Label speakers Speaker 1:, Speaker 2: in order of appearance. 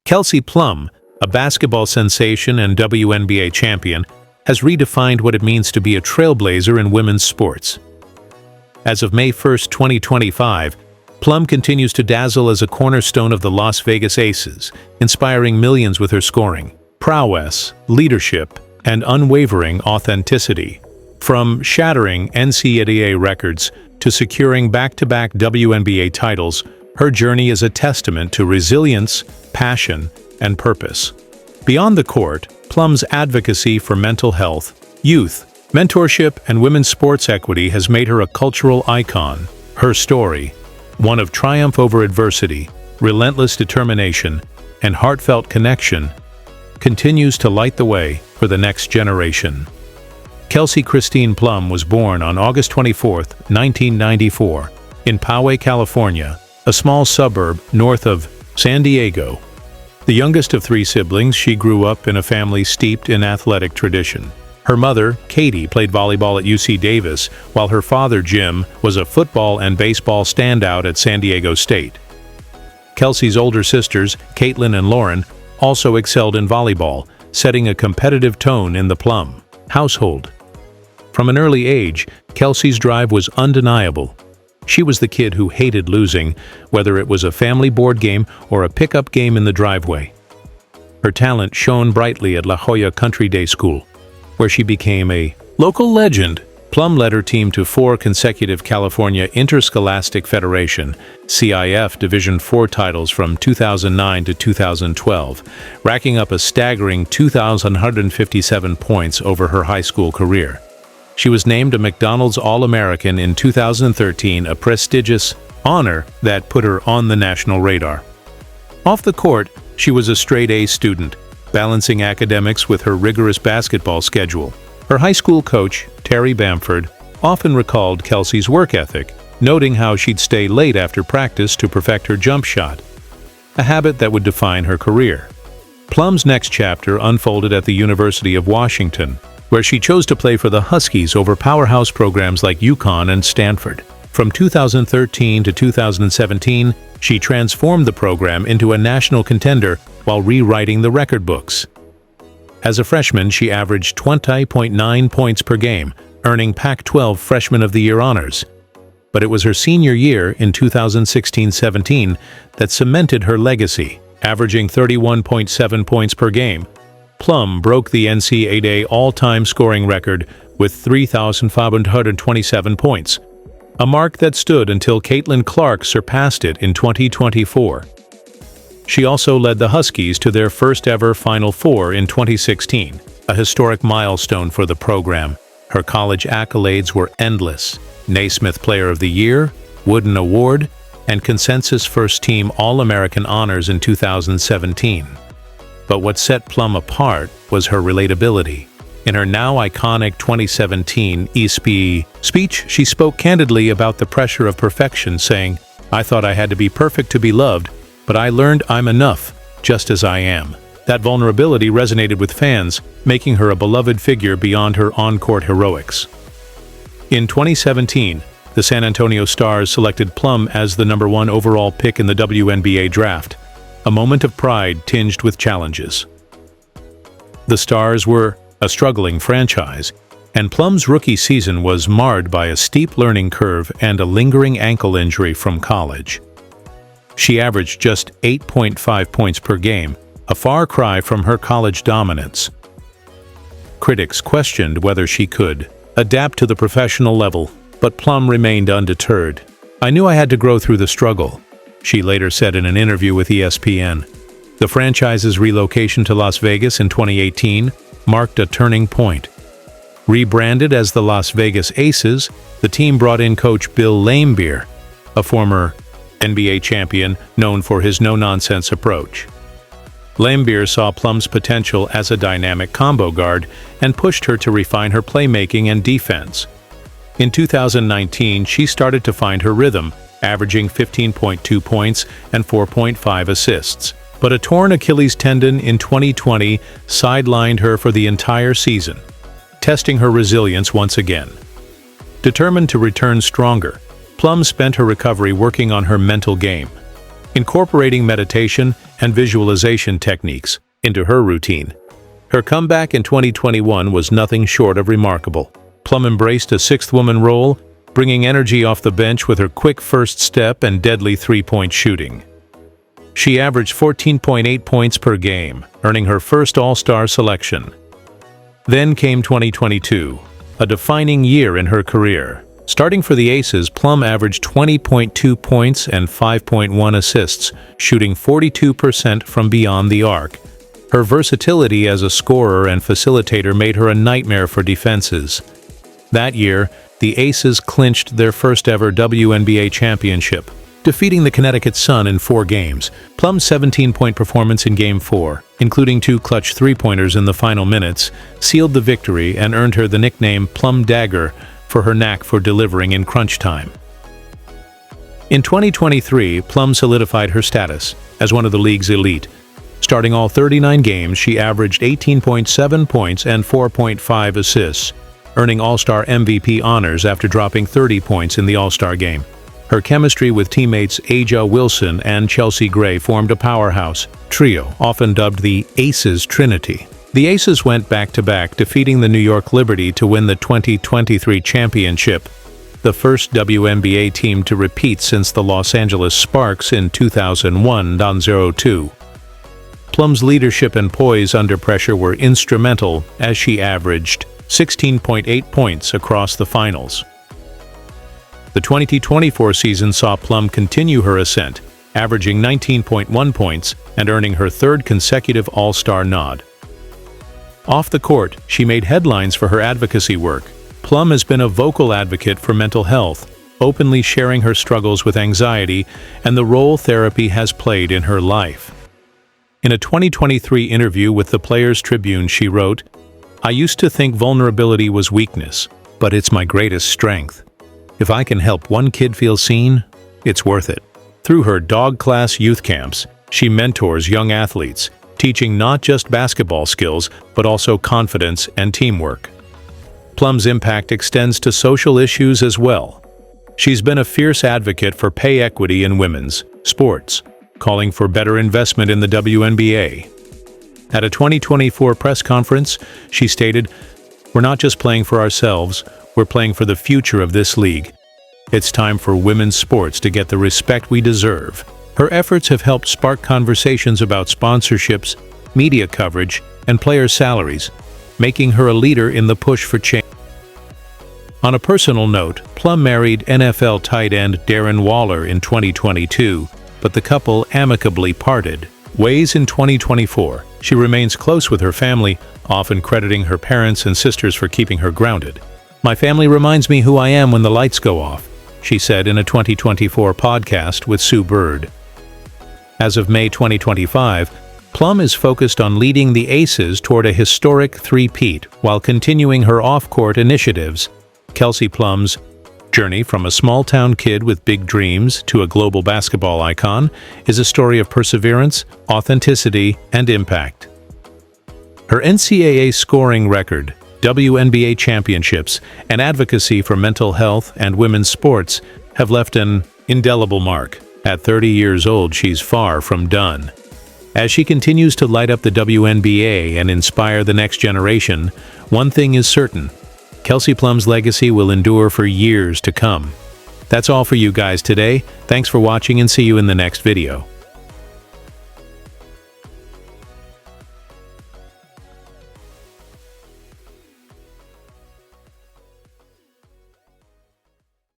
Speaker 1: Kelsey Plum, a basketball sensation and WNBA champion, has redefined what it means to be a trailblazer in women's sports. As of May 1, 2025, Plum continues to dazzle as a cornerstone of the Las Vegas Aces, inspiring millions with her scoring, prowess, leadership, and unwavering authenticity. From shattering NCAA records to securing back-to-back WNBA titles, her journey is a testament to resilience, passion, and purpose. Beyond the court, Plum's advocacy for mental health, youth, mentorship, and women's sports equity has made her a cultural icon. Her story, one of triumph over adversity, relentless determination, and heartfelt connection, continues to light the way for the next generation. Kelsey Christine Plum was born on August 24, 1994, in Poway, California, a small suburb north of San Diego. The youngest of three siblings, she grew up in a family steeped in athletic tradition. Her mother, Katie, played volleyball at UC Davis, while her father, Jim, was a football and baseball standout at San Diego State. Kelsey's older sisters, Caitlin and Lauren, also excelled in volleyball, setting a competitive tone in the Plum household. From an early age, Kelsey's drive was undeniable. She was the kid who hated losing, whether it was a family board game or a pickup game in the driveway. Her talent shone brightly at La Jolla Country Day School, where she became a local legend. Plum led her team to 4 consecutive California Interscholastic Federation (CIF) Division IV titles from 2009 to 2012, racking up a staggering 2,157 points over her high school career. She was named a McDonald's All-American in 2013, a prestigious honor that put her on the national radar. Off the court, she was a straight-A student, balancing academics with her rigorous basketball schedule. Her high school coach, Terry Bamford, often recalled Kelsey's work ethic, noting how she'd stay late after practice to perfect her jump shot, a habit that would define her career. Plum's next chapter unfolded at the University of Washington, where she chose to play for the Huskies over powerhouse programs like UConn and Stanford. From 2013 to 2017, she transformed the program into a national contender while rewriting the record books. As a freshman, she averaged 20.9 points per game, earning Pac-12 Freshman of the Year honors. But it was her senior year in 2016-17 that cemented her legacy, averaging 31.7 points per game. Plum broke the NCAA all-time scoring record with 3,527 points, a mark that stood until Caitlin Clark surpassed it in 2024. She also led the Huskies to their first-ever Final Four in 2016, a historic milestone for the program. Her college accolades were endless: Naismith Player of the Year, Wooden Award, and consensus first-team All-American honors in 2017. But what set Plum apart was her relatability. In her now iconic 2017 ESPY speech, she spoke candidly about the pressure of perfection, saying, "I thought I had to be perfect to be loved, but I learned I'm enough, just as I am." That vulnerability resonated with fans, making her a beloved figure beyond her on-court heroics. In 2017, the San Antonio Stars selected Plum as the #1 overall pick in the WNBA draft, a moment of pride tinged with challenges. The Stars were a struggling franchise, and Plum's rookie season was marred by a steep learning curve and a lingering ankle injury from college. She averaged just 8.5 points per game, a far cry from her college dominance. Critics questioned whether she could adapt to the professional level, but Plum remained undeterred. "I knew I had to grow through the struggle," she later said in an interview with ESPN. The franchise's relocation to Las Vegas in 2018 marked a turning point. Rebranded as the Las Vegas Aces, the team brought in coach Bill Laimbeer, a former NBA champion known for his no-nonsense approach. Laimbeer saw Plum's potential as a dynamic combo guard and pushed her to refine her playmaking and defense. In 2019, she started to find her rhythm, averaging 15.2 points and 4.5 assists. But a torn Achilles tendon in 2020 sidelined her for the entire season, testing her resilience once again. Determined to return stronger, Plum spent her recovery working on her mental game. incorporating meditation and visualization techniques into her routine. Her comeback in 2021 was nothing short of remarkable. Plum embraced a sixth-woman role, bringing energy off the bench with her quick first step and deadly three-point shooting. She averaged 14.8 points per game, earning her first All-Star selection. Then came 2022, a defining year in her career. Starting for the Aces, Plum averaged 20.2 points and 5.1 assists, shooting 42% from beyond the arc. Her versatility as a scorer and facilitator made her a nightmare for defenses. That year, the Aces clinched their first-ever WNBA championship, defeating the Connecticut Sun in 4 games. Plum's 17-point performance in Game 4, including 2 clutch three-pointers in the final minutes, sealed the victory and earned her the nickname Plum Dagger for her knack for delivering in crunch time. In 2023, Plum solidified her status as one of the league's elite. Starting all 39 games, she averaged 18.7 points and 4.5 assists, earning All-Star MVP honors after dropping 30 points in the All-Star game. Her chemistry with teammates Aja Wilson and Chelsea Gray formed a powerhouse trio, often dubbed the Aces Trinity. The Aces went back-to-back, defeating the New York Liberty to win the 2023 championship, the first WNBA team to repeat since the Los Angeles Sparks in 2001-02. Plum's leadership and poise under pressure were instrumental as she averaged 16.8 points across the finals. The 2024 season saw Plum continue her ascent, averaging 19.1 points and earning her 3rd consecutive All-Star nod. Off the court, she made headlines for her advocacy work. Plum has been a vocal advocate for mental health, openly sharing her struggles with anxiety and the role therapy has played in her life. In a 2023 interview with the Players Tribune, she wrote, "I used to think vulnerability was weakness, but it's my greatest strength. If I can help one kid feel seen, it's worth it." Through her dog class youth camps, she mentors young athletes, teaching not just basketball skills, but also confidence and teamwork. Plum's impact extends to social issues as well. She's been a fierce advocate for pay equity in women's sports, calling for better investment in the WNBA. At a 2024 press conference, she stated, "We're not just playing for ourselves, we're playing for the future of this league. It's time for women's sports to get the respect we deserve." Her efforts have helped spark conversations about sponsorships, media coverage, and player salaries, making her a leader in the push for change. On a personal note, Plum married NFL tight end Darren Waller in 2022, but the couple amicably parted ways in 2024. She remains close with her family, often crediting her parents and sisters for keeping her grounded. "My family reminds me who I am when the lights go off," she said in a 2024 podcast with Sue Bird. As of May 2025, Plum is focused on leading the Aces toward a historic three-peat while continuing her off-court initiatives. Kelsey Plum's journey from a small-town kid with big dreams to a global basketball icon is a story of perseverance, authenticity, and impact. Her NCAA scoring record, WNBA championships, and advocacy for mental health and women's sports have left an indelible mark. At 30 years old, she's far from done. As she continues to light up the WNBA and inspire the next generation, one thing is certain: Kelsey Plum's legacy will endure for years to come. That's all for you guys today. Thanks for watching and see you in the next video.